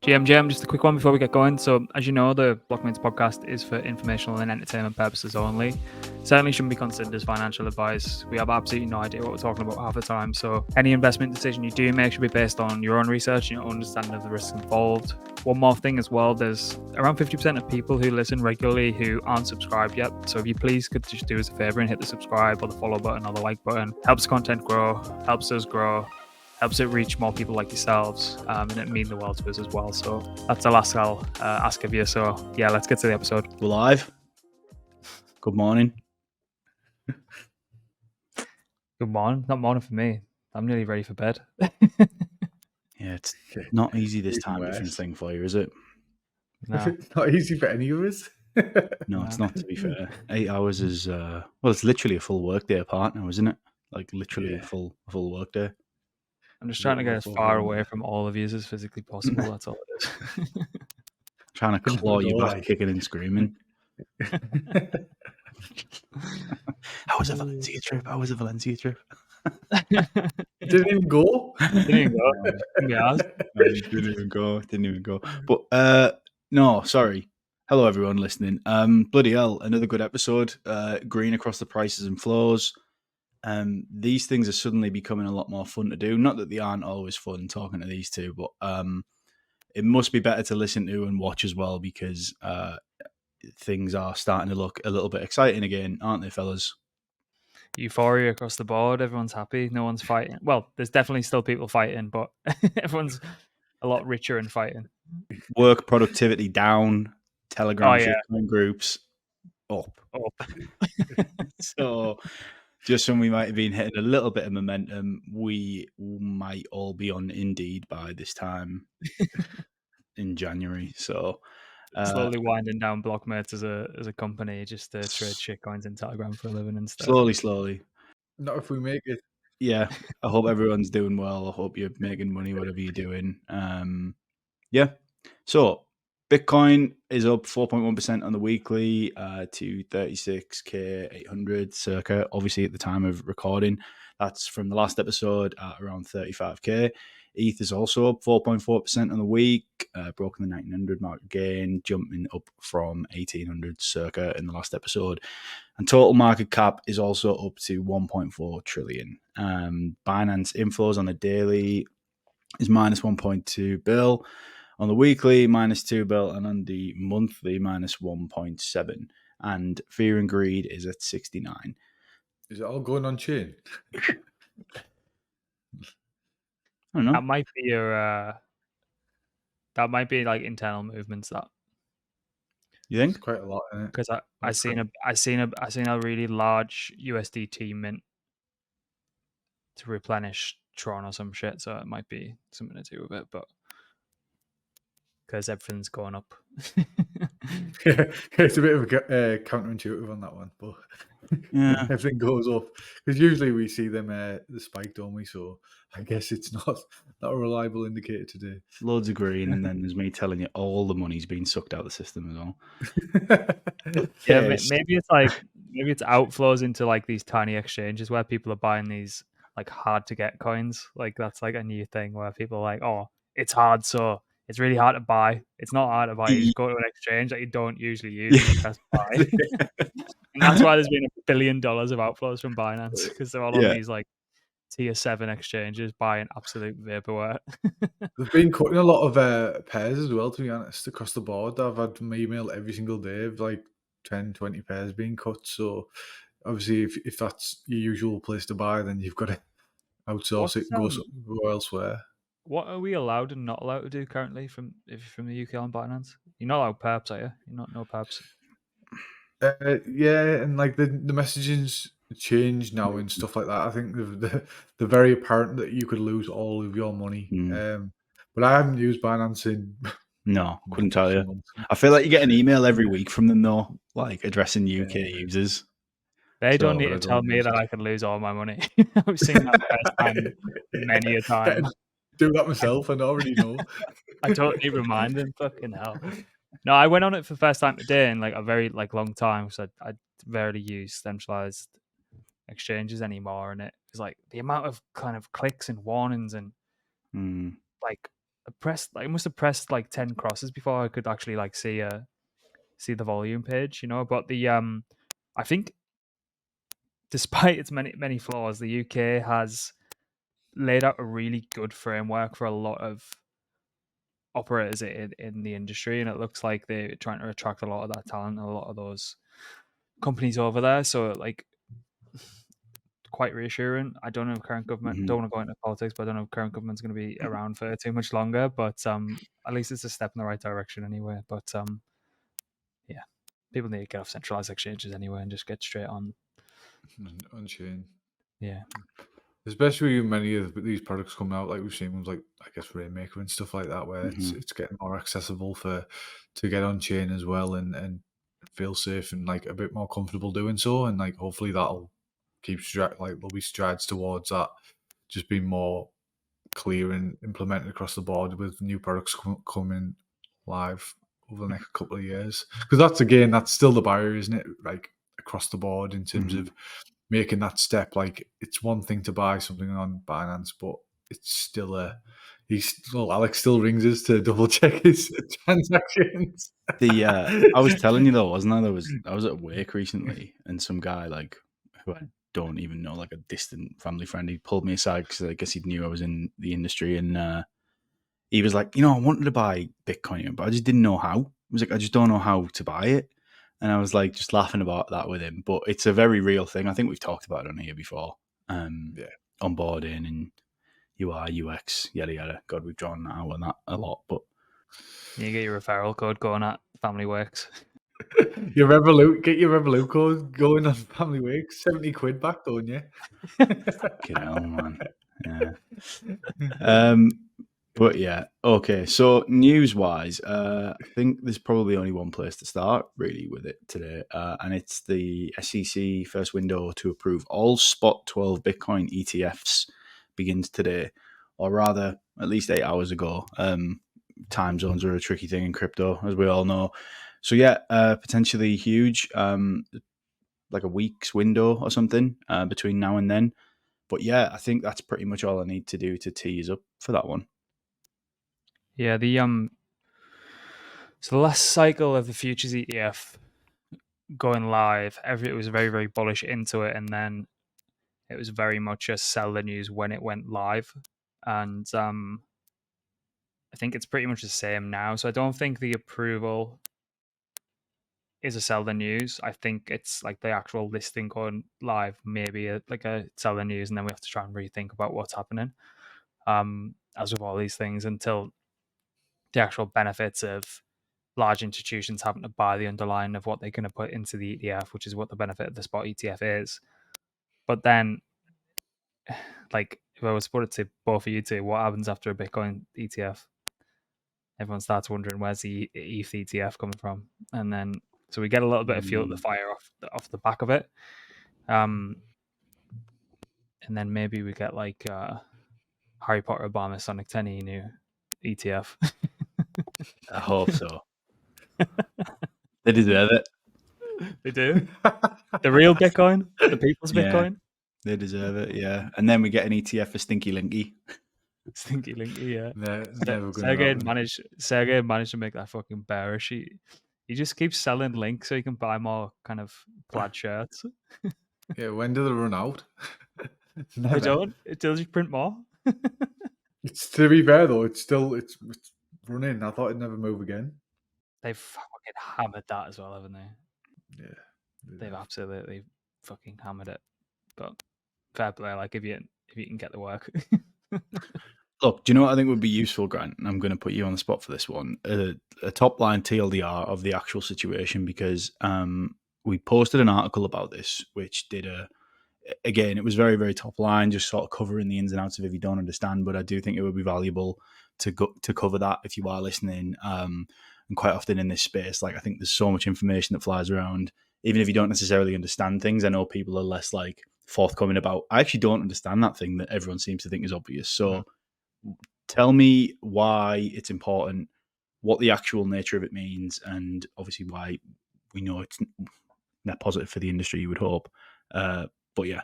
GM, just a quick one before we get going. So, as you know, the Blockmates podcast is for informational and entertainment purposes only. Certainly shouldn't be considered as financial advice. We have absolutely no idea what we're talking about half the time. So, any investment decision you do make should be based on your own research and your own understanding of the risks involved. One more thing as well, there's around 50% of people who listen regularly who aren't subscribed yet. So, if you please could just do us a favor and hit the subscribe or the follow button or the like button, helps content grow, helps us grow, helps it reach more people like yourselves, and it means the world to us as well. So that's the last I'll ask of you. So yeah, let's get to the episode. We're live. Good morning. Good morning. Not morning for me. I'm nearly ready for bed. Yeah, it's not easy this time difference thing for you, is it? No. It's not easy for any of us. No, it's not, to be fair. 8 hours is, well, it's literally a full workday apart now, isn't it? Like literally a full workday. I'm just trying to get as far away from all of you as physically possible. That's all it is. Trying to claw you back, kicking and screaming. How was a Valencia trip? Didn't even go. Didn't even go. But no, sorry. Hello, everyone listening. Bloody hell, another good episode. Green across the prices and flows. These things are suddenly becoming a lot more fun to do. Not that they aren't always fun talking to these two, but it must be better to listen to and watch as well, because things are starting to look a little bit exciting again, aren't they, fellas? Euphoria across the board. Everyone's happy. No one's fighting. Well, there's definitely still people fighting, but everyone's a lot richer in fighting. Work productivity down. Telegram groups up. So just when we might have been hitting a little bit of momentum, we might all be on Indeed by this time in January. So slowly winding down Blockmates as a company just to trade shitcoins in Telegram for a living and stuff. Slowly. Not if we make it. Yeah, I hope everyone's doing well. I hope you're making money, whatever you're doing. Yeah. So Bitcoin is up 4.1% on the weekly to 36,800 circa. Obviously, at the time of recording, that's from the last episode at around 35k. ETH is also up 4.4% on the week, broken the 1900 mark again, jumping up from 1800 circa in the last episode. And total market cap is also up to 1.4 trillion. Binance inflows on the daily is minus 1.2 bill. On the weekly, minus 2 bill. And on the monthly, minus 1.7. And Fear and Greed is at 69. Is it all going on chain? I don't know. That might be your. That might be like internal movements. That you think? It's quite a lot, isn't it? Because I seen a really large USDT mint to replenish Tron or some shit. So it might be something to do with it, but because everything's going up. It's a bit of a counterintuitive on that one, but yeah, everything goes up because usually we see them the spike, don't we? So I guess it's not a reliable indicator today. Loads of green, and then there's me telling you all the money's being sucked out of the system as well. Yeah, maybe it's outflows into like these tiny exchanges where people are buying these like hard to get coins. Like that's like a new thing where people are like, oh, it's hard, so it's really hard to buy. It's not hard to buy. You just go to an exchange that you don't usually use and press buy. And that's why there's been $1 billion of outflows from Binance, because they're all on these like tier 7 exchanges buying absolute vaporware. They've been cutting a lot of pairs as well, to be honest, across the board. I've had my email every single day of like 10, 20 pairs being cut. So obviously if that's your usual place to buy, then you've got to outsource it and go elsewhere. What are we allowed and not allowed to do currently if you're from the UK on Binance? You're not allowed perps, are you? You're not no perps. Yeah, and like the messaging's changed now and stuff like that. I think they're very apparent that you could lose all of your money. But I haven't used Binance in no, couldn't tell you. I feel like you get an email every week from them though, like addressing UK users. They don't need to tell me that I can lose all my money. I've seen that firsthand many a time. Do that myself, and I already know. I don't need reminding. Fucking hell. No, I went on it for the first time today in like a very like long time, because I rarely use centralized exchanges anymore, and it was like the amount of kind of clicks and warnings and like I must have pressed like 10 crosses before I could actually like see the volume page, But I think despite its many flaws, the UK has laid out a really good framework for a lot of operators in the industry, and it looks like they're trying to attract a lot of that talent, a lot of those companies over there. So like quite reassuring. I don't know if current government, don't want to go into politics, but I don't know if current government's going to be around for too much longer, but at least it's a step in the right direction anyway. But yeah, people need to get off centralized exchanges anyway and just get straight on chain. Yeah, especially with many of these products coming out, like we've seen with, like, I guess, Rainmaker and stuff like that, where it's getting more accessible to get on chain as well, and feel safe and like a bit more comfortable doing so, and like hopefully that'll keep like there'll be strides towards that just being more clear and implemented across the board with new products coming live over the next couple of years, because that's still the barrier, isn't it? Like across the board in terms of making that step. Like it's one thing to buy something on Binance, but it's still Alex still rings us to double check his transactions. I was telling you though, wasn't I? I was at work recently, and some guy like who I don't even know, like a distant family friend, he pulled me aside because I guess he knew I was in the industry, and he was like, I wanted to buy Bitcoin, but I just didn't know how. I was like, I just don't know how to buy it. And I was like, just laughing about that with him. But it's a very real thing. I think we've talked about it on here before. Onboarding and UI, UX, yada, yada. God, we've drawn out on that a lot. But you get your referral code going at Family Works. Get your Revolut code going on Family Works. 70 quid back, don't you? Fucking hell, man. Yeah. But yeah, okay. So news-wise, I think there's probably only one place to start really with it today, and it's the SEC first window to approve all spot 12 Bitcoin ETFs begins today, or rather, at least 8 hours ago. Time zones are a tricky thing in crypto, as we all know. So yeah, potentially huge, like a week's window or something between now and then. But yeah, I think that's pretty much all I need to do to tease up for that one. Yeah, so the last cycle of the futures ETF going live, it was very, very bullish into it, and then it was very much a sell the news when it went live. And I think it's pretty much the same now. So I don't think the approval is a sell the news. I think it's like the actual listing going live, maybe like a sell the news, and then we have to try and rethink about what's happening. As with all these things, until the actual benefits of large institutions having to buy the underlying of what they're going to put into the ETF, which is what the benefit of the spot ETF is. But then, like, if I was to put it to both of you two, what happens after a Bitcoin ETF? Everyone starts wondering where's the ETH ETF coming from, and then so we get a little bit of fuel at the fire off the back of it, and then maybe we get like Harry Potter, Obama, Sonic 10 new ETF. I hope so. They deserve it. They do. The real Bitcoin, the people's Bitcoin. They deserve it, yeah. And then we get an ETF for Stinky Linky. Stinky Linky, yeah. Never Sergey managed to make that fucking bearish. He just keeps selling links so he can buy more kind of plaid shirts. Yeah, when do they run out? They don't. They'll just print more. It's, to be fair though, it's running. I thought it'd never move again. They've fucking hammered that as well, haven't they? Yeah, they've absolutely fucking hammered it. But fair play, like if you can get the work. Look, do you know what I think would be useful, Grant? And I'm going to put you on the spot for this one. A top line TLDR of the actual situation, because we posted an article about this, which did again, it was very, very top line, just sort of covering the ins and outs of if you don't understand. But I do think it would be valuable to cover that if you are listening. And quite often in this space, like I think there's so much information that flies around. Even if you don't necessarily understand things, I know people are less like forthcoming about, I actually don't understand that thing that everyone seems to think is obvious. So tell me why it's important, what the actual nature of it means, and obviously why we know it's net positive for the industry, you would hope. But yeah.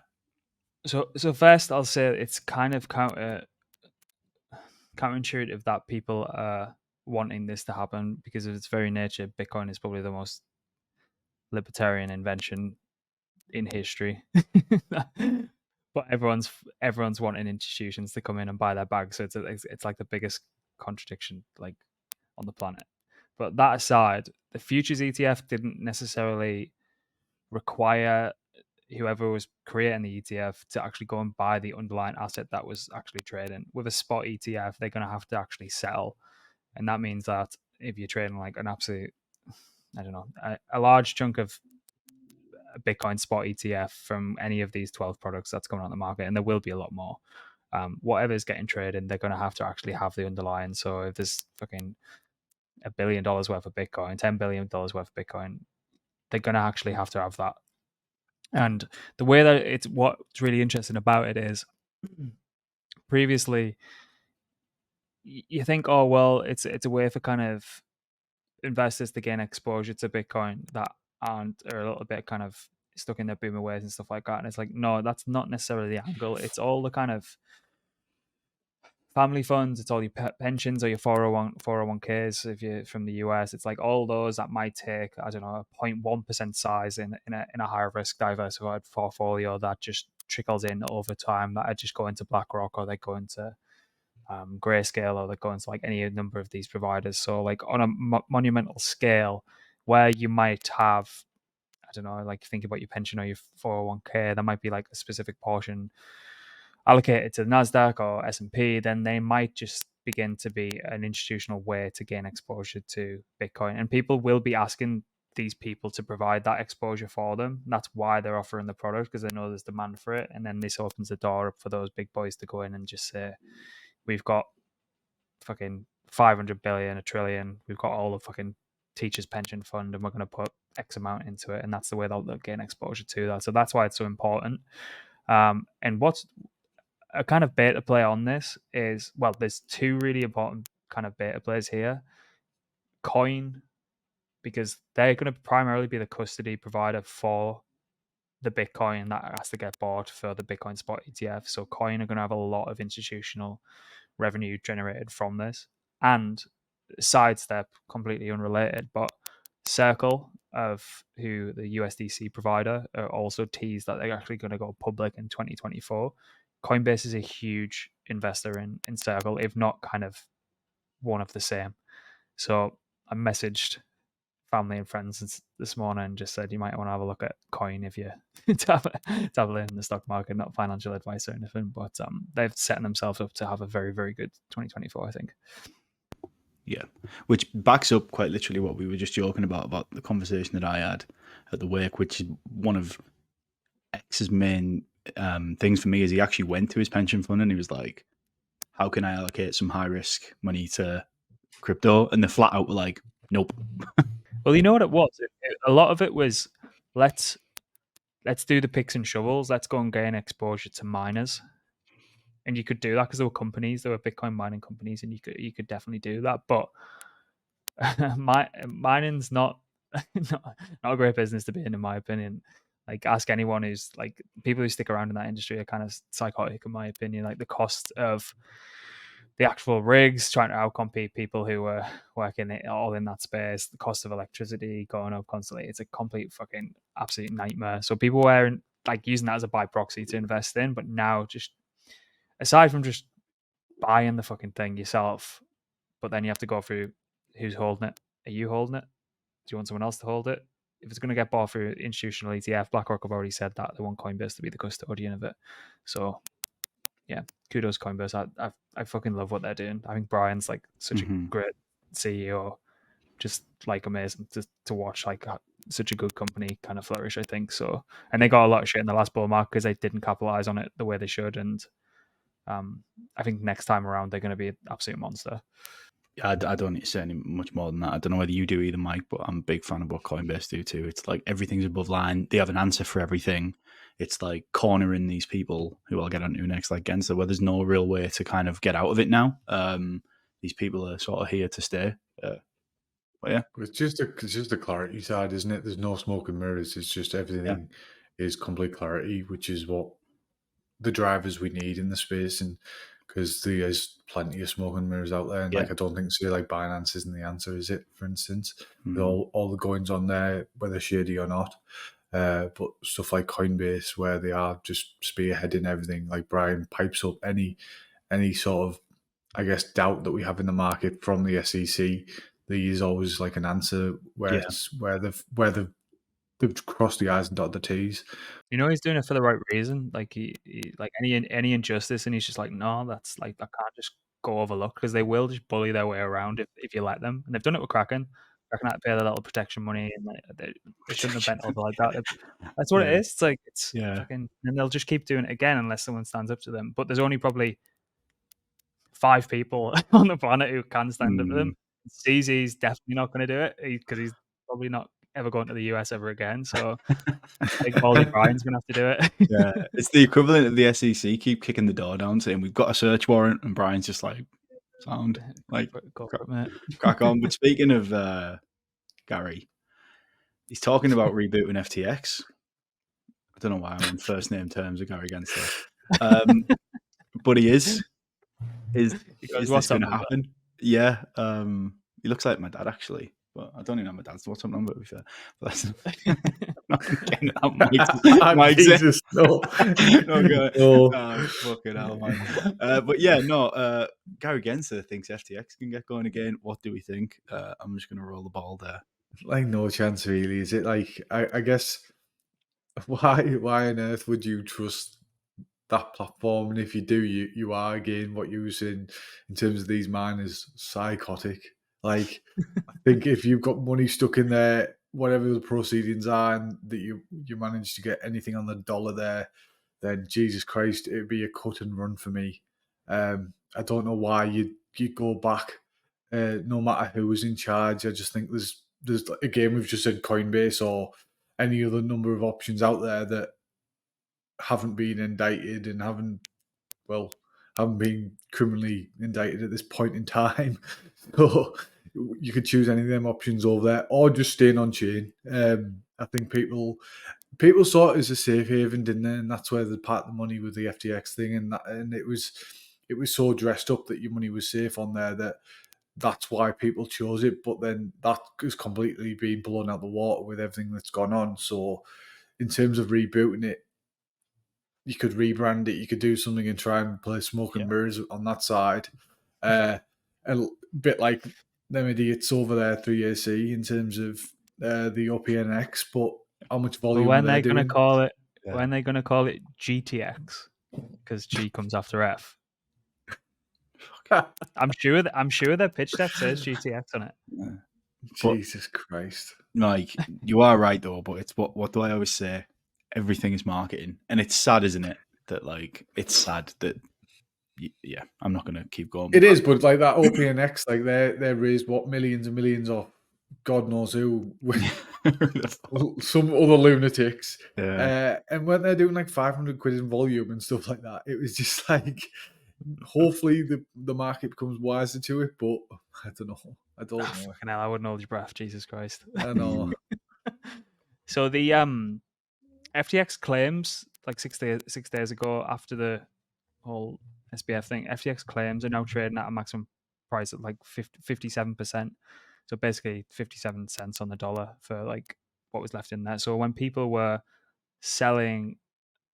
So first I'll say it's kind of counterintuitive that people are wanting this to happen, because of its very nature, Bitcoin is probably the most libertarian invention in history. But everyone's wanting institutions to come in and buy their bag, so it's like the biggest contradiction like on the planet. But that aside, the futures ETF didn't necessarily require whoever was creating the ETF to actually go and buy the underlying asset that was actually trading. With a spot ETF, they're going to have to actually sell, and that means that if you're trading like an absolute, I don't know, a large chunk of a Bitcoin spot ETF from any of these 12 products that's coming on the market, and there will be a lot more. Whatever's getting traded, they're going to have to actually have the underlying. So if there's fucking $1 billion worth of Bitcoin, $10 billion worth of Bitcoin, they're going to actually have to have that. And the way that it's, what's really interesting about it is, previously you think, oh well, it's a way for kind of investors to gain exposure to Bitcoin that are a little bit kind of stuck in their boomer ways and stuff like that. And it's like, no, that's not necessarily the angle. It's all the kind of family funds, it's all your pensions or your 401ks if you're from the US. It's like all those that might take, I don't know, a 0.1% size in a high risk diversified portfolio that just trickles in over time, that are just go into BlackRock, or they go into Grayscale, or they go into like any number of these providers. So like on a monumental scale, where you might have, I don't know, like think about your pension or your 401k, there might be like a specific portion allocated to the Nasdaq or S&P, then they might just begin to be an institutional way to gain exposure to Bitcoin, and people will be asking these people to provide that exposure for them. That's why they're offering the product, because they know there's demand for it, and then this opens the door up for those big boys to go in and just say, we've got fucking 500 billion, a trillion, we've got all the fucking teachers pension fund, and we're going to put X amount into it, and that's the way they'll gain exposure to that. So that's why it's so important. And what's a kind of beta play on this is, well, there's two really important kind of beta plays here. Coin, because they're going to primarily be the custody provider for the Bitcoin that has to get bought for the Bitcoin spot ETF. So Coin are going to have a lot of institutional revenue generated from this. And sidestep, completely unrelated, but Circle, of who the USDC provider, are also teased that they're actually going to go public in 2024. Coinbase is a huge investor in Circle, if not kind of one of the same. So I messaged family and friends this morning and just said, you might want to have a look at Coin if you dabble in the stock market. Not financial advice or anything, but they've set themselves up to have a very, very good 2024, I think. Yeah, which backs up quite literally what we were just joking about the conversation that I had at the wake, which is one of X's main things for me, is he actually went to his pension fund and he was like, how can I allocate some high risk money to crypto? And they flat out were like, nope. Well, you know what it was? A lot of it was, let's do the picks and shovels. Let's go and gain exposure to miners. And you could do that because there were Bitcoin mining companies, and you could definitely do that. But mining's not a great business to be in my opinion. Like, ask anyone who's like, people who stick around in that industry are kind of psychotic, in my opinion. Like, the cost of the actual rigs, trying to outcompete people who were working all in that space, the cost of electricity going up constantly, it's a complete fucking absolute nightmare. So people were like using that as a buy proxy to invest in, but now, just aside from just buying the fucking thing yourself, but then you have to go through who's holding it. Are you holding it? Do you want someone else to hold it? If it's going to get bought through institutional ETF, BlackRock have already said that they want Coinbase to be the custodian of it. So yeah, kudos Coinbase. I fucking love what they're doing. I think Brian's like such a great CEO. Just like amazing to watch, like such a good company kind of flourish, I think. So, and they got a lot of shit in the last bull market because they didn't capitalize on it the way they should. And I think next time around they're going to be an absolute monster. Yeah, I don't need to say any much more than that. I don't know whether you do either, Mike, but I'm a big fan of what Coinbase do too. It's like everything's above line. They have an answer for everything. It's like cornering these people who I'll get onto next, like Gensler, where there's no real way to kind of get out of it now. These people are sort of here to stay. But yeah, it's just the clarity side, isn't it? There's no smoke and mirrors. It's just everything is complete clarity, which is what the drivers we need in the space. And because there is plenty of smoke and mirrors out there, and Yeah. like I don't think say like Binance isn't the answer, is it? For instance, with Mm. all the goings on there, whether shady or not. But stuff like Coinbase, where they are just spearheading everything, like Brian pipes up any sort of, I guess, doubt that we have in the market from the SEC. There is always like an answer where Yeah. it's where they've crossed the I's and dotted the T's. You know, he's doing it for the right reason. Like he like any injustice, and he's just like, no, that's like that can't just go overlooked, because they will just bully their way around if you let them. And they've done it with Kraken. Kraken had to pay their little protection money, and they shouldn't have bent over like that. That's what Yeah. it is. It's like it's Yeah. fucking, and they'll just keep doing it again unless someone stands up to them. But there's only probably 5 people on the planet who can stand up to them. CZ's definitely not going to do it because he's probably not ever going to the US ever again. So Big Baldy Brian's going to have to do it. Yeah, it's the equivalent of the SEC keep kicking the door down, saying we've got a search warrant, and Brian's just like, sound like Go for it, mate. crack on. But speaking of Gary, he's talking about rebooting FTX. I don't know why I'm on first name terms with Gary Gensler, but he is. Is this going to happen? Yeah, he looks like my dad actually, but I don't even know my dad's WhatsApp number. To be fair, but Mike's Jesus, no, no, fucking hell, man. But yeah, no. Gary Gensler thinks FTX can get going again. What do we think? I'm just going to roll the ball there. Like no chance, really. Is it like I guess why on earth would you trust that platform? And if you do, you are again what you were saying in terms of these miners, psychotic. Like I think if you've got money stuck in there, whatever the proceedings are, and that you manage to get anything on the dollar there, then Jesus Christ, it'd be a cut and run for me. I don't know why you go back, no matter who was in charge. I just think there's again, we've just said Coinbase or any other number of options out there that haven't been indicted and haven't been criminally indicted at this point in time. So you could choose any of them options over there, or just staying on chain. I think people saw it as a safe haven, didn't they? And that's where they part the money with the FTX thing, and it was so dressed up that your money was safe on there that's why people chose it. But then that has completely been blown out the water with everything that's gone on. So in terms of rebooting it, you could rebrand it, you could do something and try and play smoke and mirrors on that side. A bit like them idiots over there 3AC in terms of the OPNX, but how much volume when are they going to doing? call it when they're going to call it GTX, because G comes after F. I'm sure their pitch deck says GTX on it. Yeah. Jesus Christ. Like, you are right though, but it's what do I always say? Everything is marketing, and it's sad, isn't it? That like it's sad that yeah, I'm not going to keep going. It is, but like that OPNX, like they raised what millions and millions of God knows who, some other lunatics, and when they're doing like 500 quid in volume and stuff like that, it was just like, hopefully the market becomes wiser to it, but I don't know. Fucking hell, I wouldn't hold your breath. Jesus Christ. I know. So the FTX claims, like 6 days ago, after the whole SBF thing, FTX claims are now trading at a maximum price at like 57%. So basically 57 cents on the dollar for like what was left in there. So when people were selling,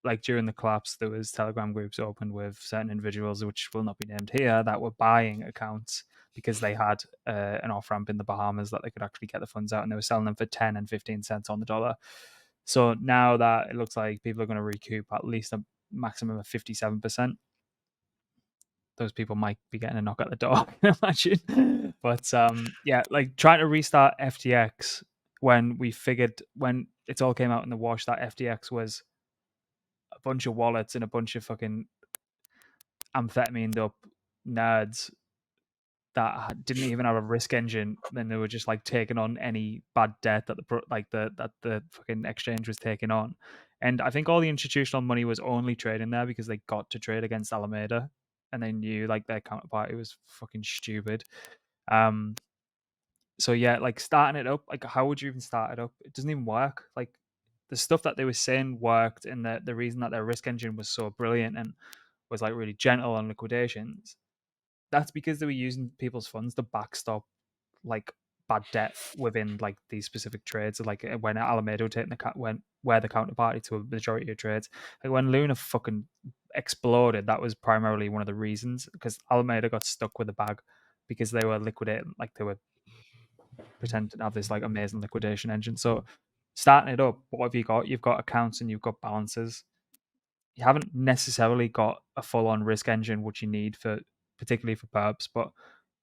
like during the collapse, there was Telegram groups opened with certain individuals, which will not be named here, that were buying accounts because they had an off ramp in the Bahamas that they could actually get the funds out, and they were selling them for 10 and 15 cents on the dollar. So now that it looks like people are going to recoup at least a maximum of 57%, those people might be getting a knock at the door, I can imagine. But yeah, like trying to restart FTX when it all came out in the wash that FTX was a bunch of wallets and a bunch of fucking amphetamine up nerds that didn't even have a risk engine. Then they were just like taking on any bad debt that the fucking exchange was taking on. And I think all the institutional money was only trading there because they got to trade against Alameda, and they knew like their counterparty was fucking stupid. So yeah, like starting it up, like how would you even start it up? It doesn't even work. Like the stuff that they were saying worked, and the reason that their risk engine was so brilliant and was like really gentle on liquidations, that's because they were using people's funds to backstop like bad debt within like these specific trades. Like when Alameda taking where the counterparty to a majority of trades. Like when Luna fucking exploded, that was primarily one of the reasons, because Alameda got stuck with the bag because they were liquidating, like they were pretending to have this like amazing liquidation engine. So starting it up, what have you got? You've got accounts and you've got balances. You haven't necessarily got a full-on risk engine, which you need for, particularly for perps, but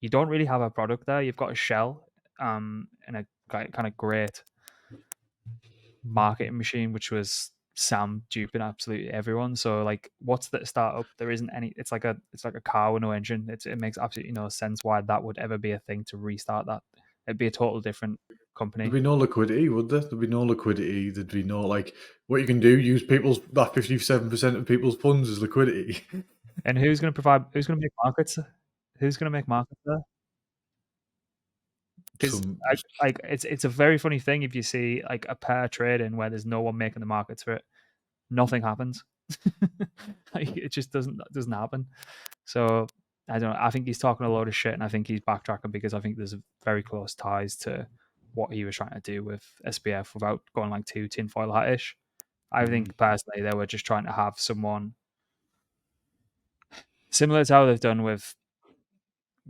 you don't really have a product there. You've got a shell, and a kind of great marketing machine, which was Sam duping absolutely everyone. So like, what's the startup? There isn't any. It's like a car with no engine. It makes absolutely no sense why that would ever be a thing to restart that. It'd be a total different company. There'd be no liquidity, would there? There'd be no liquidity. There'd be no, like, what you can do, use that 57% of people's funds as liquidity. And who's going to provide? Who's going to make markets? Who's going to make markets there? Because like it's a very funny thing if you see like a pair trading where there's no one making the markets for it, nothing happens. Like it just doesn't happen. So I don't know. I think he's talking a load of shit, and I think he's backtracking because I think there's very close ties to what he was trying to do with SBF without going like too tinfoil hat-ish. I think personally they were just trying to have someone similar to how they've done with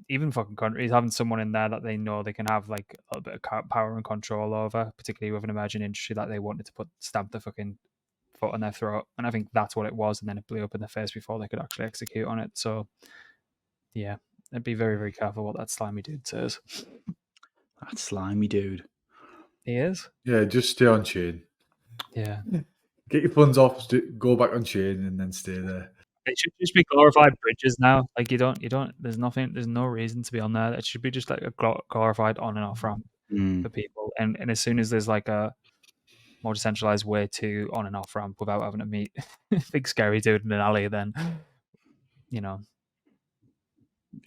even fucking countries, having someone in there that they know they can have like a little bit of power and control over, particularly with an emerging industry that they wanted to stamp the fucking foot on their throat. And I think that's what it was, and then it blew up in their face before they could actually execute on it. So yeah, I'd be very, very careful what that slimy dude says. That slimy dude. He is? Yeah, just stay on chain. Yeah. Get your funds off, go back on chain, and then stay there. It should just be glorified bridges now. Like you don't. There's no reason to be on there. It should be just like a glorified on and off ramp for people. And as soon as there's like a more decentralized way to on and off ramp without having to meet big scary dude in an alley, then they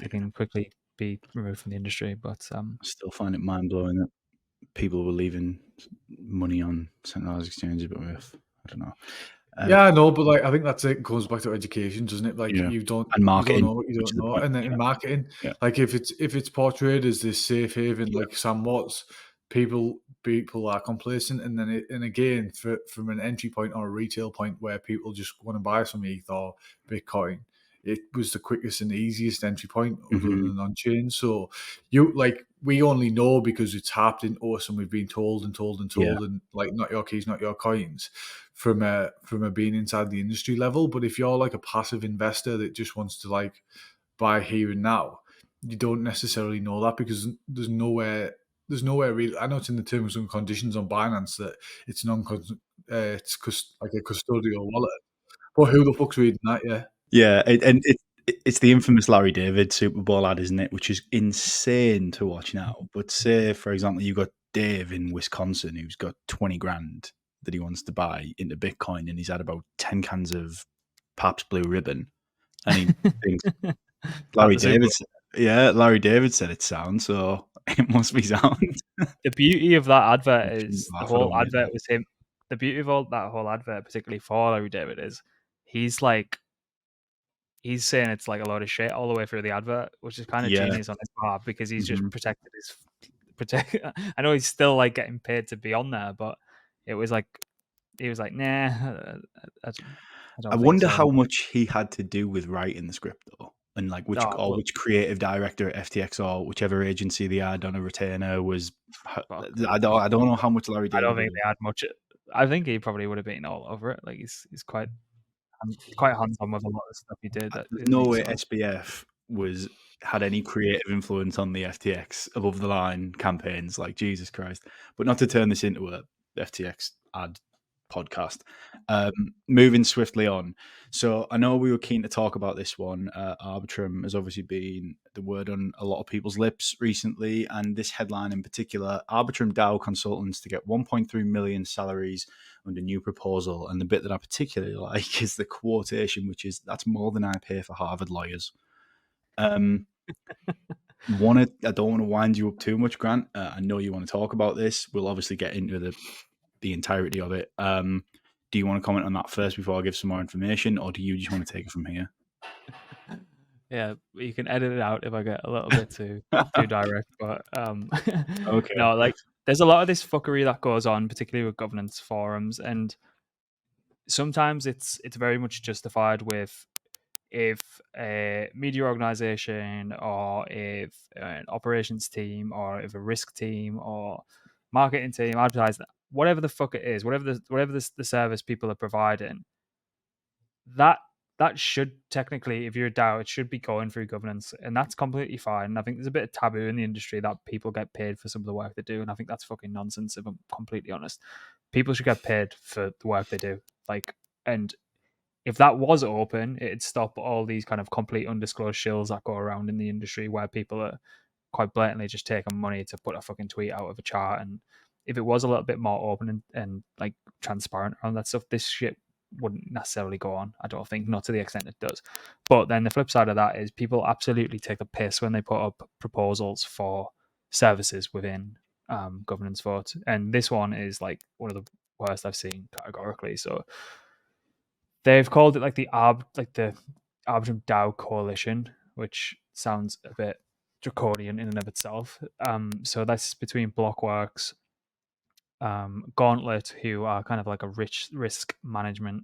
can quickly be removed from the industry. But I still find it mind blowing that people were leaving money on centralized exchanges, but with I don't know. Yeah, I know, but like I think that's it. Goes back to education, doesn't it? Like you don't know what you don't know, and then in marketing, like if it's portrayed as this safe haven, like Sam Watts, people are complacent, and then and again, from an entry point or a retail point where people just want to buy some ETH or Bitcoin, it was the quickest and easiest entry point other than on chain. So we only know because it's happened to us and we've been told and like not your keys, not your coins from a being inside the industry level. But if you're like a passive investor that just wants to like buy here and now, you don't necessarily know that because there's nowhere really. I know it's in the terms and conditions on Binance that it's it's like a custodial wallet. But who the fuck's reading that? Yeah. Yeah, and it's the infamous Larry David Super Bowl ad, isn't it? Which is insane to watch now. But say, for example, you've got Dave in Wisconsin who's got 20 grand that he wants to buy into Bitcoin, and he's had about 10 cans of Pabst Blue Ribbon, and he thinks Larry David said it's sound, so it must be sound. The beauty of that advert is the whole advert was him. The beauty of that whole advert, particularly for Larry David, is he's saying it's like a load of shit all the way through the advert, which is kind of genius on his part because he's just protected I know he's still like getting paid to be on there, but it was like he was like, nah. I wonder how much he had to do with writing the script though, and like which creative director at FTX or whichever agency they had on a retainer was. I don't know how much Larry David. I don't think they had much. I think he probably would have been all over it. Like he's quite hands-on with a lot of stuff he did. There's no way SBF had any creative influence on the FTX above the line campaigns. Like Jesus Christ! But not to turn this into a FTX ad podcast. Moving swiftly on. So I know we were keen to talk about this one. Arbitrum has obviously been the word on a lot of people's lips recently, and this headline in particular: Arbitrum DAO consultants to get 1.3 million salaries under new proposal. And the bit that I particularly like is the quotation, which is "That's more than I pay for Harvard lawyers." I don't want to wind you up too much, Grant. I know you want to talk about this. We'll obviously get into the entirety of it. Do you want to comment on that first before I give some more information, or do you just want to take it from here? Yeah, you can edit it out if I get a little bit too direct, but Okay. no, like there's a lot of this fuckery that goes on, particularly with governance forums, and sometimes it's very much justified with if a media organization or if an operations team or if a risk team or marketing team, advertising, whatever the fuck it is, whatever the service people are providing, that should technically, if you're a DAO, it should be going through governance, and that's completely fine. I think there's a bit of taboo in the industry that people get paid for some of the work they do, and I think that's fucking nonsense. If I'm completely honest, people should get paid for the work they do. Like, and if that was open, it'd stop all these kind of complete undisclosed shills that go around in the industry where people are quite blatantly just taking money to put a fucking tweet out of a chart. And if it was a little bit more open and like transparent around that stuff, this shit wouldn't necessarily go on. I don't think, not to the extent it does. But then the flip side of that is people absolutely take the piss when they put up proposals for services within governance votes. And this one is like one of the worst I've seen categorically. So they've called it like the Arbitrum DAO coalition, which sounds a bit draconian in and of itself. So that's between Blockworks, Gauntlet, who are kind of like a rich risk management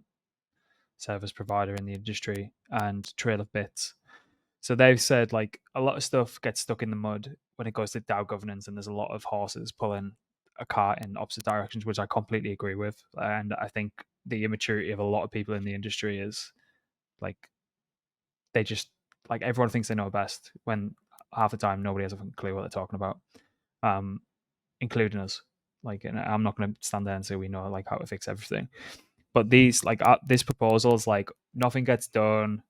service provider in the industry, and Trail of Bits. So they've said like a lot of stuff gets stuck in the mud when it goes to DAO governance, and there's a lot of horses pulling a cart in opposite directions, which I completely agree with. And I think the immaturity of a lot of people in the industry is like they just like everyone thinks they know best when half the time nobody has a clue what they're talking about, including us. Like, and I'm not going to stand there and say we know like how to fix everything, but these like this proposal is like nothing gets done.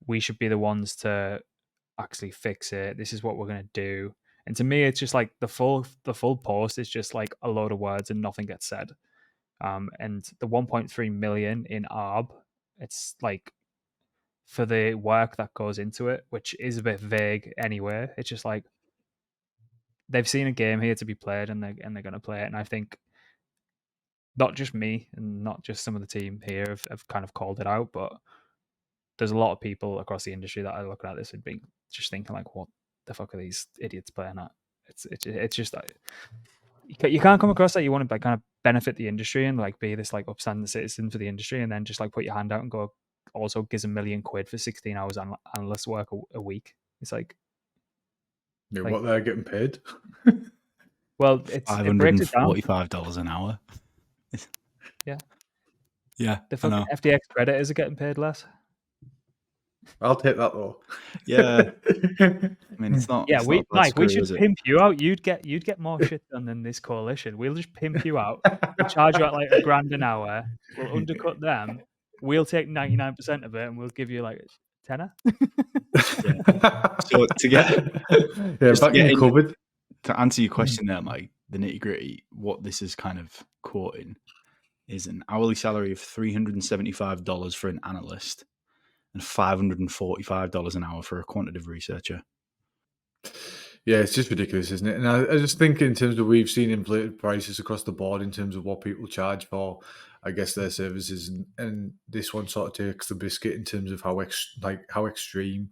We should be the ones to actually fix it. This is what we're going to do. And to me, it's just like the full post is just like a load of words and nothing gets said. And the 1.3 million in ARB, it's like for the work that goes into it, which is a bit vague anyway. It's just like they've seen a game here to be played, and they're going to play it. And I think not just me and not just some of the team here have kind of called it out, but there's a lot of people across the industry that are looking at this and being just thinking like, what the fuck are these idiots playing at? It's just you can't come across that you want to like kind of benefit the industry and like be this like upstanding citizen for the industry, and then just like put your hand out and go also gives £1 million for 16 hours analyst work a week. It's like, yeah, what they're getting paid. Well, it breaks it down. $545 an hour. Yeah, the fucking FTX creditors are getting paid less. I'll take that though. Yeah, I mean it's not. Yeah, it's Mike, we should pimp you out. You'd get more shit done than this coalition. We'll just pimp you out. We'll charge you at like $1,000 an hour. We'll undercut them. We'll take 99% of it, and we'll give you like a tenner. So to get covered. To answer your question there, Mike, the nitty gritty, what this is kind of quoting is an hourly salary of $375 for an analyst and $545 an hour for a quantitative researcher. Yeah, it's just ridiculous, isn't it? And I just think in terms of we've seen inflated prices across the board in terms of what people charge for, I guess, their services, and this one sort of takes the biscuit in terms of how extreme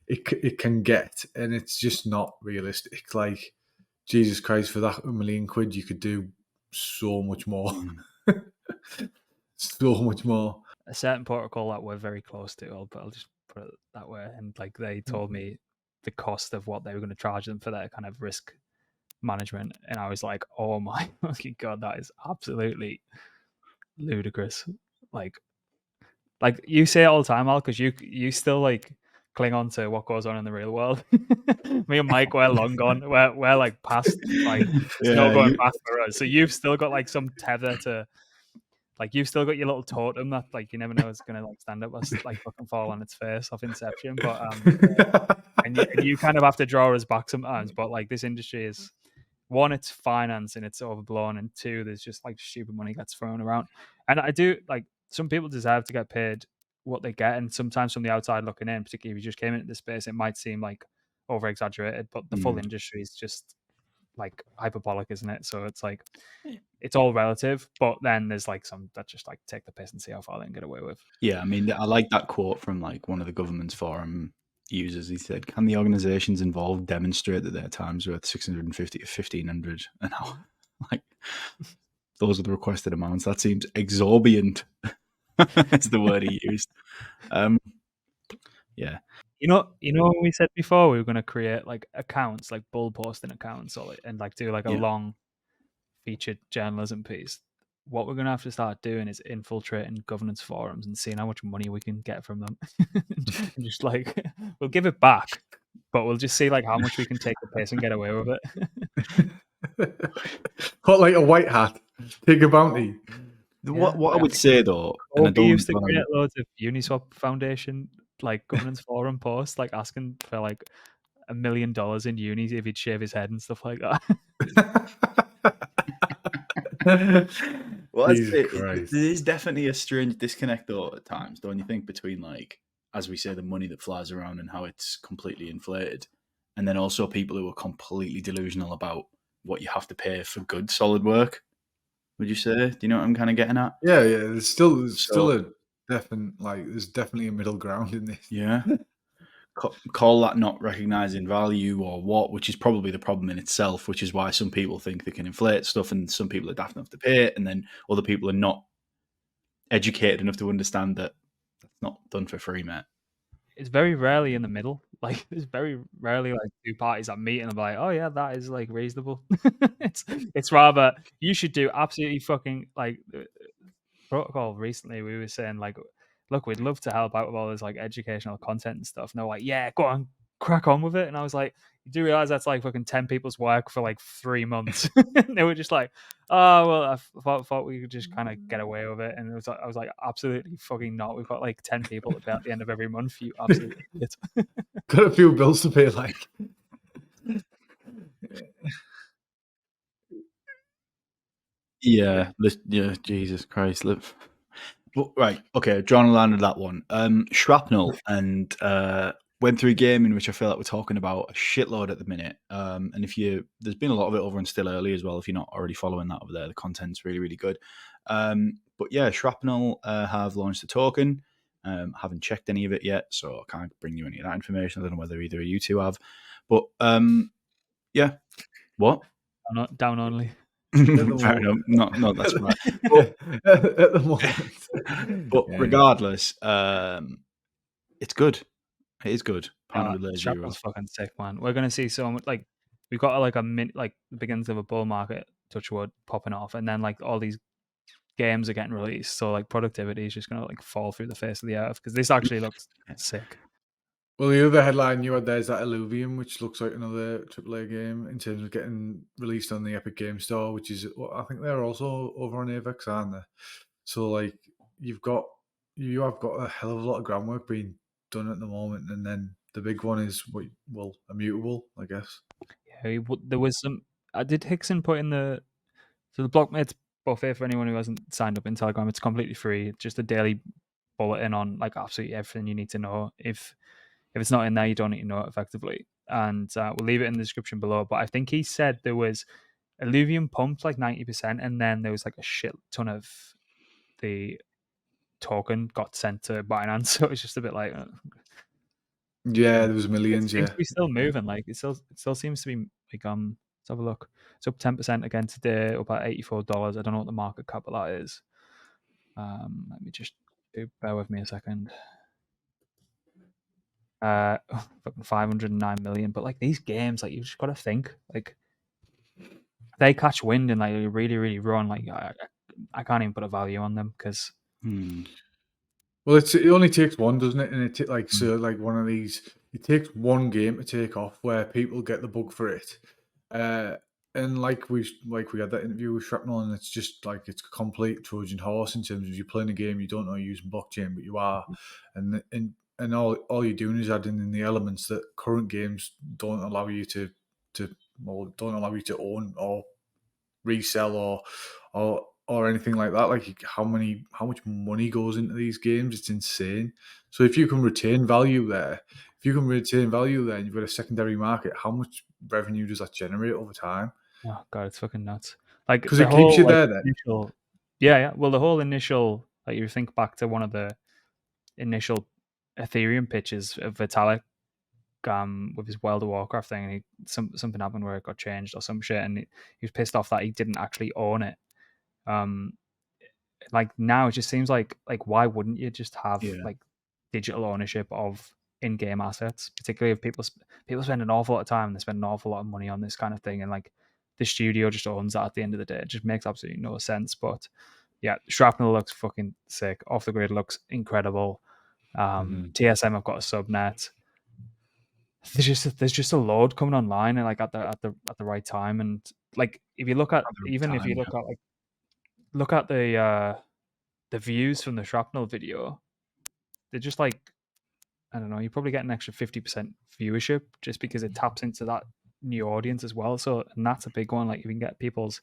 it can get, and it's just not realistic. Like, Jesus Christ, for that £1 million, you could do so much more. So much more. A certain protocol that we're very close to, I'll just put it that way. And like they told me the cost of what they were going to charge them for their kind of risk management, and I was like, oh my fucking god, that is absolutely ludicrous. Like you say it all the time, Al, because you still like cling on to what goes on in the real world. Me and Mike, we're long gone. We're like past, like it's not going past for us. So you've still got like some tether to, like you've still got your little totem that like you never know it's gonna like stand up or like fucking fall on its face off Inception. But and you kind of have to draw us back sometimes. But like this industry is, one, it's finance and it's overblown, and two, there's just like stupid money gets thrown around. And I do like, some people deserve to get paid what they get, and sometimes from the outside looking in, particularly if you just came into this space, it might seem like over exaggerated, but the full industry is just like hyperbolic, isn't it? So it's like it's all relative, but then there's like some that just like take the piss and see how far they can get away with. Yeah, I mean, I like that quote from like one of the government's forum users. He said, "Can the organisations involved demonstrate that their time's worth 650 to 1,500 an hour?" Like, those are the requested amounts. That seems exorbitant. That's the word he used. Yeah. You know when we said before we were going to create like accounts, like bull posting accounts, or and like do like a long featured journalism piece. What we're going to have to start doing is infiltrating governance forums and seeing how much money we can get from them. And just like we'll give it back, but we'll just see like how much we can take the piss and get away with it. Put like a white hat, take a bounty. What I would say though, and I we don't used to create loads of Uniswap Foundation like governance forum posts, like asking for like $1 million in unis if he'd shave his head and stuff like that. Well, there is definitely a strange disconnect though at times, don't you think, between like, as we say, the money that flies around and how it's completely inflated, and then also people who are completely delusional about what you have to pay for good solid work. Would you say? Do you know what I'm kind of getting at? Yeah. There's still a definite there's definitely a middle ground in this. Yeah. Call that not recognizing value or what, which is probably the problem in itself, which is why some people think they can inflate stuff and some people are daft enough to pay it, and then other people are not educated enough to understand that that's not done for free, mate. It's very rarely in the middle. Like there's very rarely like two parties that meet and are like, oh yeah, that is like reasonable. it's rather you should do absolutely fucking like protocol. Recently we were saying like, look, we'd love to help out with all this like educational content and stuff. And they're like, yeah, go on, crack on with it. And I was like, you do realize that's like fucking 10 people's work for like 3 months? And they were just like, oh well, I thought we could just kind of get away with it. And I was like, absolutely fucking not. We've got like 10 people to pay at the end of every month. You absolute idiot. Got a few bills to pay, like. Yeah, Jesus Christ. Right, okay, John landed that one. Shrapnel and went through a game in which I feel like we're talking about a shitload at the minute. And there's been a lot of it over on Still Early as well. If you're not already following that over there, the content's really, really good. But yeah, Shrapnel have launched a token. Haven't checked any of it yet, so I can't bring you any of that information. I don't know whether either of you two have. But yeah, what? Down only. Fair enough. Not that's right. At the moment. But regardless, it's good. It is good. Shrapnel's fucking sick, man. We're gonna see so much. Like we've got like the beginnings of a bull market, touch wood, popping off, and then like all these games are getting released. So like productivity is just gonna like fall through the face of the earth because this actually looks sick. Well, the other headline you had there is that Illuvium, which looks like another AAA game in terms of getting released on the Epic Game Store, which is, I think they're also over on AVEX, aren't they? So, like, you have got a hell of a lot of groundwork being done at the moment, and then the big one is, Immutable, I guess. Yeah, there was some. Did Hickson put in the Blockmates buffet for anyone who hasn't signed up in Telegram? It's completely free. It's just a daily bulletin on like absolutely everything you need to know. If it's not in there, you don't need to know it effectively. And we'll leave it in the description below. But I think he said there was Illuvium pumped like 90%, and then there was like a shit ton of the token got sent to Binance. So it's just a bit like, yeah, there was millions. It seems to be still moving. Like it still seems to be like let's have a look. It's up 10% again today, up at $84. I don't know what the market cap of that is. Let me just bear with me a second. Fucking 509 million. But like these games, like you've just got to think, like they catch wind and like really, really run. Like I can't even put a value on them because. Well, it only takes one, doesn't it? And it one of these. It takes one game to take off where people get the bug for it. And like we had that interview with Shrapnel, and it's just like it's a complete Trojan horse in terms of you're playing a game you don't know you're using blockchain, but you are, and all you're doing is adding in the elements that current games don't allow you to own or resell or anything like that. Like how much money goes into these games, it's insane. So if you can retain value there, and you've got a secondary market, how much revenue does that generate over time? Oh god, it's fucking nuts. Like because the it keeps you whole there. Then initial, yeah. Well, the whole initial, like you think back to one of the initial Ethereum pitches of Vitalik, with his World of Warcraft thing, and something happened where it got changed or some shit, and he was pissed off that he didn't actually own it. Like now it just seems like why wouldn't you just have like digital ownership of in-game assets, particularly if people spend an awful lot of time and they spend an awful lot of money on this kind of thing, and like the studio just owns that at the end of the day. It just makes absolutely no sense. But yeah, Shrapnel looks fucking sick. Off the Grid looks incredible. TSM have got a subnet. There's just a load coming online, and like at the right time. And like if you look at look at the views from the Shrapnel video, they're just like, I don't know, you probably get an extra 50% viewership just because it taps into that new audience as well. So, and that's a big one. Like, you can get people's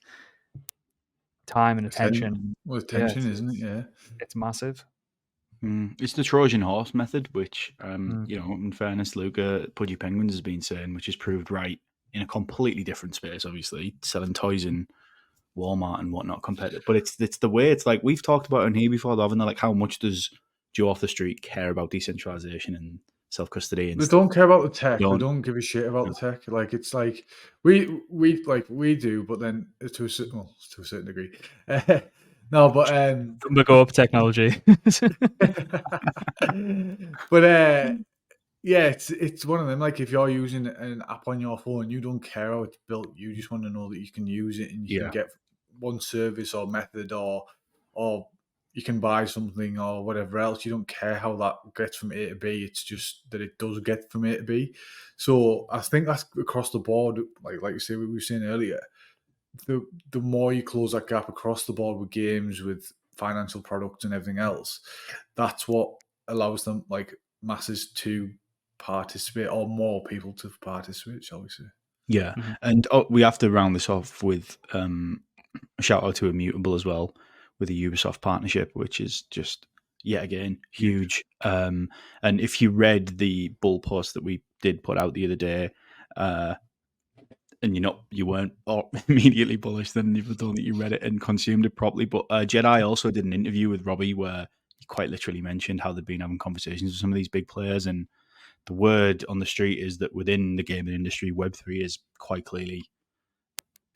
time and attention. Well, attention, isn't it? Yeah, it's massive. It's the Trojan horse method, which, you know, in fairness, Luca Pudgy Penguins has been saying, which is proved right in a completely different space, obviously, selling toys in Walmart and whatnot compared to, but it's the way, it's like we've talked about in here before, though, haven't they? Like, how much does Joe off the street care about decentralization and self-custody? And they don't care about the tech. Don't. They don't give a shit about the tech. Like, it's like we do, but then to a certain degree. No, but the go up technology. But yeah, it's one of them. Like, if you're using an app on your phone, you don't care how it's built. You just want to know that you can use it and you can get one service or method, or you can buy something or whatever else. You don't care how that gets from A to B. It's just that it does get from A to B. So I think that's across the board. Like you say, we were saying earlier, the more you close that gap across the board with games, with financial products and everything else, that's what allows them, like, masses to participate, or more people to participate, shall we say. Yeah. And we have to round this off with a shout out to Immutable as well, with the Ubisoft partnership, which is just yet again huge. And if you read the bull post that we did put out the other day, and you weren't immediately bullish, then you don't think you read it and consumed it properly. But Jedi also did an interview with Robbie where he quite literally mentioned how they've been having conversations with some of these big players, and the word on the street is that within the gaming industry, Web3 is quite clearly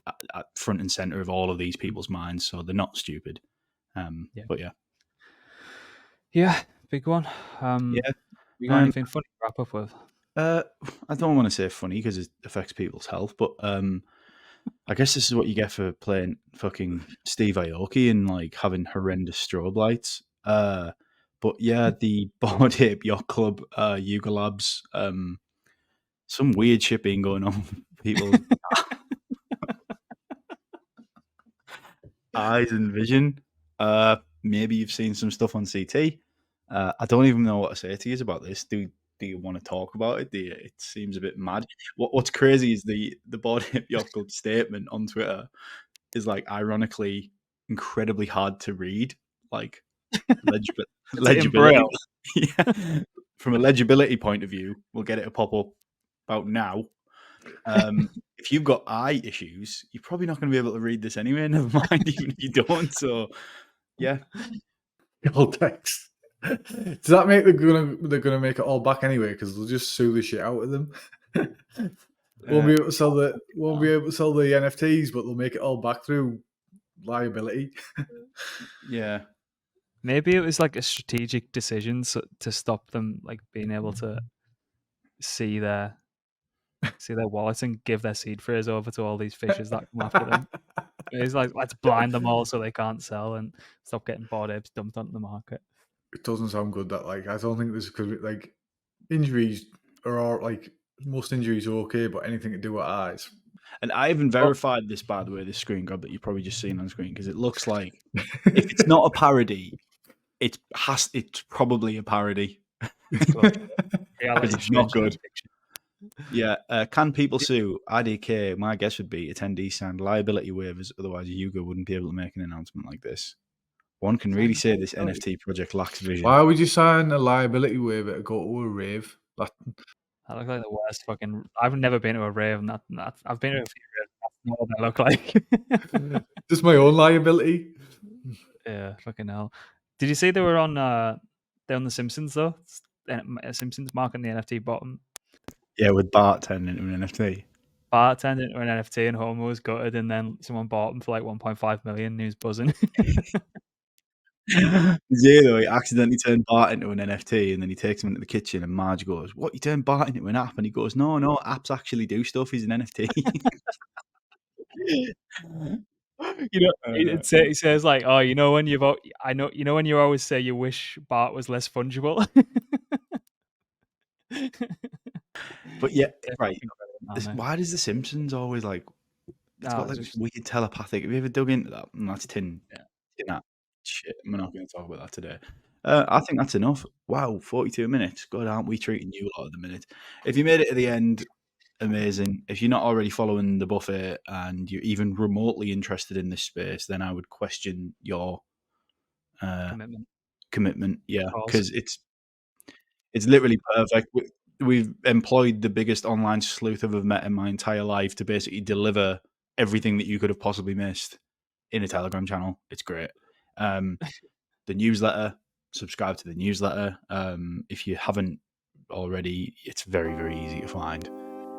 at front and center of all of these people's minds. So they're not stupid. But yeah, big one. You got anything funny to wrap up with? I don't want to say funny because it affects people's health, but I guess this is what you get for playing fucking Steve Aoki and like having horrendous strobe lights. But yeah, the Bored Ape Yacht Club, Yuga Labs, some weird shit being going on with people's eyes and vision. Maybe you've seen some stuff on CT. I don't even know what to say to you about this. Do you want to talk about it? It seems a bit mad. What's crazy is the Bored Ape Yacht Club statement on Twitter is like ironically incredibly hard to read. Like legibility. Yeah. From a legibility point of view, we'll get it to pop up about now. If you've got eye issues, you're probably not going to be able to read this anyway. Never mind, even if you don't. So, yeah. All text. Does that make they're gonna make it all back anyway? Because they'll just sue the shit out of them. Won't be able to sell the NFTs, but they'll make it all back through liability. Yeah. Maybe it was like a strategic decision to stop them like being able to see their wallets and give their seed phrase over to all these fishes that come after them. It's like, let's blind them all so they can't sell and stop getting bored apes dumped onto the market. It doesn't sound good. That, like, I don't think this, because like injuries are like, most injuries are okay, but anything to do with eyes. And I haven't verified this, by the way, this screen grab that you've probably just seen on screen, because it looks like if it's not a parody, it's probably a parody. It's not good. Yeah. Can people sue? IDK, my guess would be attendees signed liability waivers, otherwise Yuga wouldn't be able to make an announcement like this. One can really say this NFT project lacks vision. Why would you sign a liability waiver to go to a rave? That looks like the worst fucking. I've never been to a rave, and I've been to a few raves. That's not what they look like. Just my own liability. Yeah, fucking hell. Did you see they were on they're on The Simpsons though? Simpsons marking the NFT bottom. Yeah, with Bart turning into an NFT. Bart turned into an NFT and Homer was gutted, and then someone bought him for like 1.5 million. And he was buzzing. Yeah, though, he accidentally turned Bart into an NFT, and then he takes him into the kitchen, and Marge goes, "What? You turned Bart into an app?" And he goes, "No, apps actually do stuff. He's an NFT." He says like, "Oh, you know when you always say you wish Bart was less fungible." But yeah, right. Fucking Why does The Simpsons always like? It's got like just- weird telepathic. Have you ever dug into that? That's tin. Yeah. Tin shit. We're not going to talk about that today. I think that's enough. Wow, 42 minutes. God, aren't we treating you a lot at the minute? If you made it to the end, amazing. If you're not already following the buffet and you're even remotely interested in this space, then I would question your commitment. Yeah, because it's literally perfect. We've employed the biggest online sleuth I've ever met in my entire life to basically deliver everything that you could have possibly missed in a Telegram channel. It's great. The newsletter, subscribe to the newsletter. If you haven't already, it's very, very easy to find.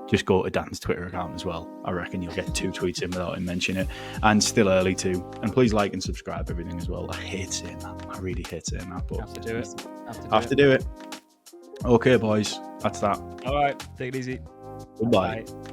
Just go to Dan's Twitter account as well. I reckon you'll get 2 tweets in without him mentioning it. And still early too. And please like and subscribe everything as well. I hate saying that. I really hate saying that. But have to do it. Have to do it. Okay, boys. That's that. All right. Take it easy. Goodbye. Bye.